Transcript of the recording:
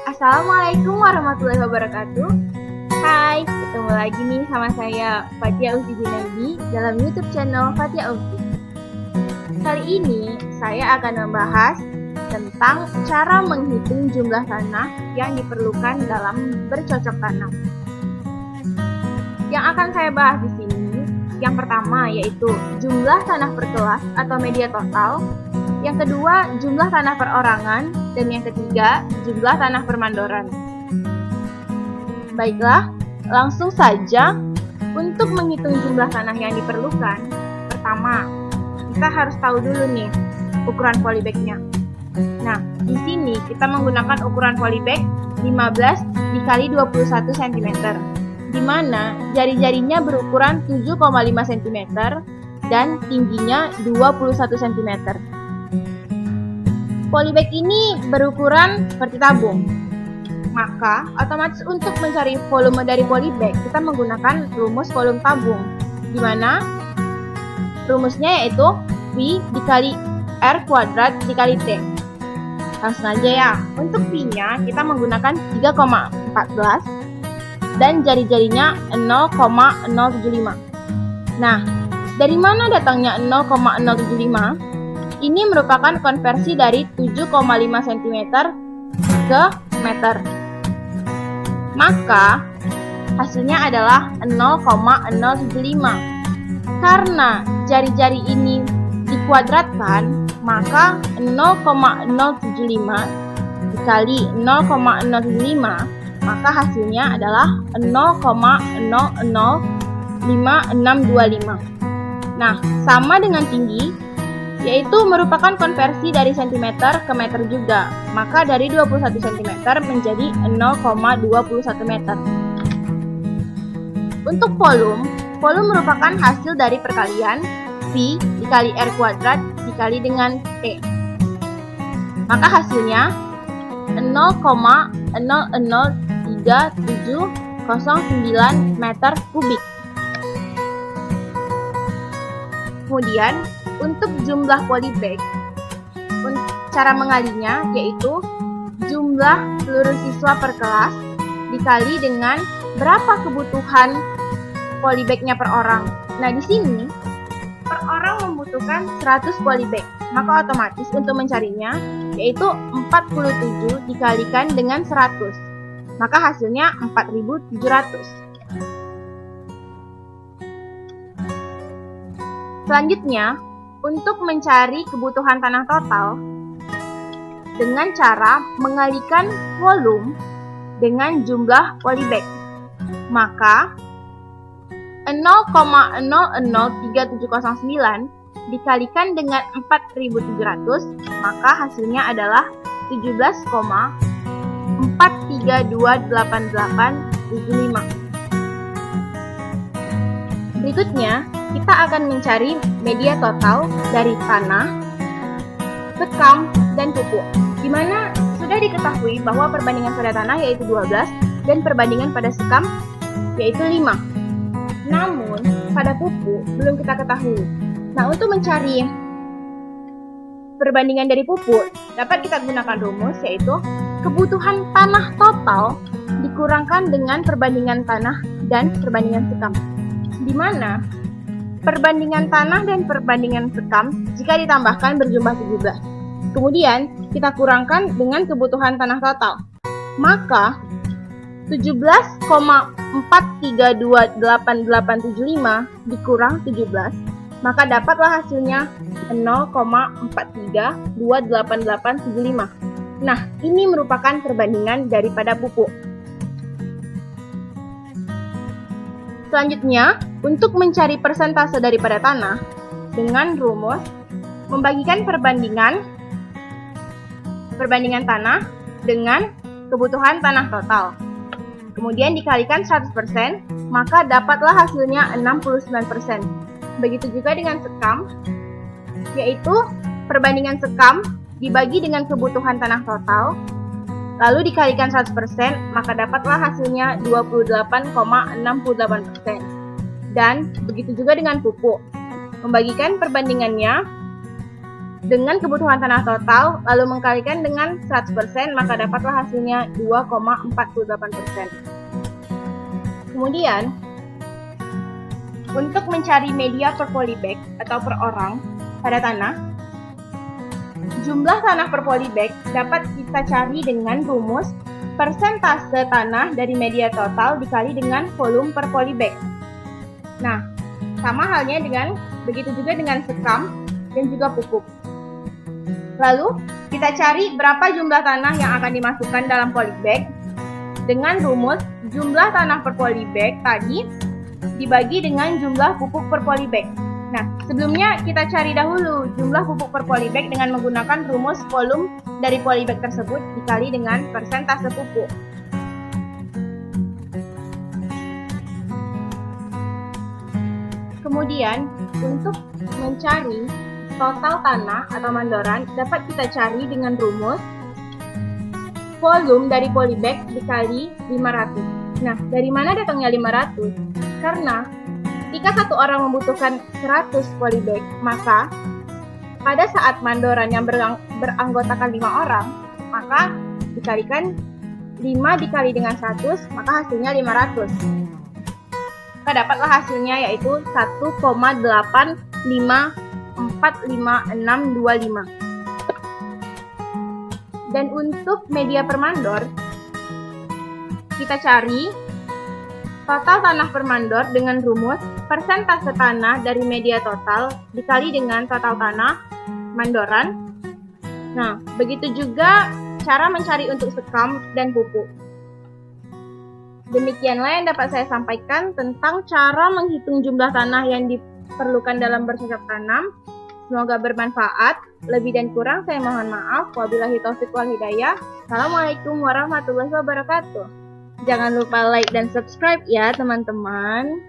Assalamualaikum warahmatullahi wabarakatuh. Hai, ketemu lagi nih sama saya Fatia Ufi Junaidi dalam YouTube channel Fatia Ufi. Kali ini saya akan membahas tentang cara menghitung jumlah tanah yang diperlukan dalam bercocok tanam. Yang akan saya bahas di sini, yang pertama yaitu jumlah tanah per kelas atau media total. Yang kedua, jumlah tanah perorangan, dan yang ketiga, jumlah tanah permandoran. Baiklah, langsung saja untuk menghitung jumlah tanah yang diperlukan. Pertama, kita harus tahu dulu nih ukuran polybag-nya. Nah, di sini kita menggunakan ukuran polybag 15 dikali 21 cm, di mana jari-jarinya berukuran 7,5 cm dan tingginya 21 cm. Polybag ini berukuran seperti tabung. Maka, otomatis untuk mencari volume dari polybag, kita menggunakan rumus volume tabung, di mana rumusnya yaitu V dikali R kuadrat dikali T. Langsung aja ya, untuk V-nya kita menggunakan 3,14 dan jari-jarinya 0,075. Nah, dari mana datangnya 0,075? Ini merupakan konversi dari 7,5 cm ke meter. Maka, hasilnya adalah 0,075. Karena jari-jari ini dikuadratkan, maka 0,075 dikali 0,075, maka hasilnya adalah 0,005625. Nah, sama dengan tinggi, yaitu merupakan konversi dari cm ke meter juga. Maka dari 21 cm menjadi 0,21 meter. Untuk volume merupakan hasil dari perkalian V dikali R kuadrat dikali dengan T. Maka hasilnya 0,003709 meter kubik. Kemudian, untuk jumlah polybag, cara mengalinya yaitu jumlah seluruh siswa per kelas dikali dengan berapa kebutuhan polybagnya per orang. Nah, di sini per orang membutuhkan 100 polybag, maka otomatis untuk mencarinya yaitu 47 dikalikan dengan 100, maka hasilnya 4700. Selanjutnya, untuk mencari kebutuhan tanah total dengan cara mengalikan volume dengan jumlah polybag, maka 0,003709 dikalikan dengan 4700, maka hasilnya adalah 17,432885. Berikutnya, kita akan mencari media total dari tanah, sekam, dan pupuk, di mana sudah diketahui bahwa perbandingan pada tanah yaitu 12 dan perbandingan pada sekam yaitu 5. Namun, pada pupuk belum kita ketahui. Nah, untuk mencari perbandingan dari pupuk, dapat kita gunakan rumus yaitu kebutuhan tanah total dikurangkan dengan perbandingan tanah dan perbandingan sekam, di mana perbandingan tanah dan perbandingan sekam jika ditambahkan berjumlah 17. Kemudian kita kurangkan dengan kebutuhan tanah total. Maka 17,432885 dikurang 17, maka dapatlah hasilnya 0,432885. Nah, ini merupakan perbandingan daripada pupuk. Selanjutnya, untuk mencari persentase daripada tanah dengan rumus membagikan perbandingan tanah dengan kebutuhan tanah total. Kemudian dikalikan 100%, maka dapatlah hasilnya 69%. Begitu juga dengan sekam, yaitu perbandingan sekam dibagi dengan kebutuhan tanah total, lalu dikalikan 100%, maka dapatlah hasilnya 28,68%. Dan begitu juga dengan pupuk. Membagikan perbandingannya dengan kebutuhan tanah total, lalu mengkalikan dengan 100%, maka dapatlah hasilnya 2,48%. Kemudian, untuk mencari media per polybag atau per orang pada tanah, jumlah tanah per polybag dapat kita cari dengan rumus persentase tanah dari media total dikali dengan volume per polybag. Nah, sama halnya begitu juga dengan sekam dan juga pupuk. Lalu, kita cari berapa jumlah tanah yang akan dimasukkan dalam polybag dengan rumus jumlah tanah per polybag tadi dibagi dengan jumlah pupuk per polybag. Nah, sebelumnya kita cari dahulu jumlah pupuk per polybag dengan menggunakan rumus volume dari polybag tersebut dikali dengan persentase pupuk. Kemudian, untuk mencari total tanah atau mandoran dapat kita cari dengan rumus volume dari polybag dikali 500. Nah, dari mana datangnya 500? Karena jika satu orang membutuhkan 100 polybag, maka pada saat mandoran yang beranggotakan 5 orang, maka dikalikan 5 dikali dengan 100, maka hasilnya 500. Maka dapatlah hasilnya yaitu 1,85452625. Dan untuk media per mandor, kita cari total tanah per mandor dengan rumus persentase tanah dari media total dikali dengan total tanah mandoran. Nah, begitu juga cara mencari untuk sekam dan pupuk. Demikianlah yang dapat saya sampaikan tentang cara menghitung jumlah tanah yang diperlukan dalam bercocok tanam. Semoga bermanfaat. Lebih dan kurang saya mohon maaf. Wabillahi taufiq wal hidayah. Assalamualaikum warahmatullahi wabarakatuh. Jangan lupa like dan subscribe ya teman-teman.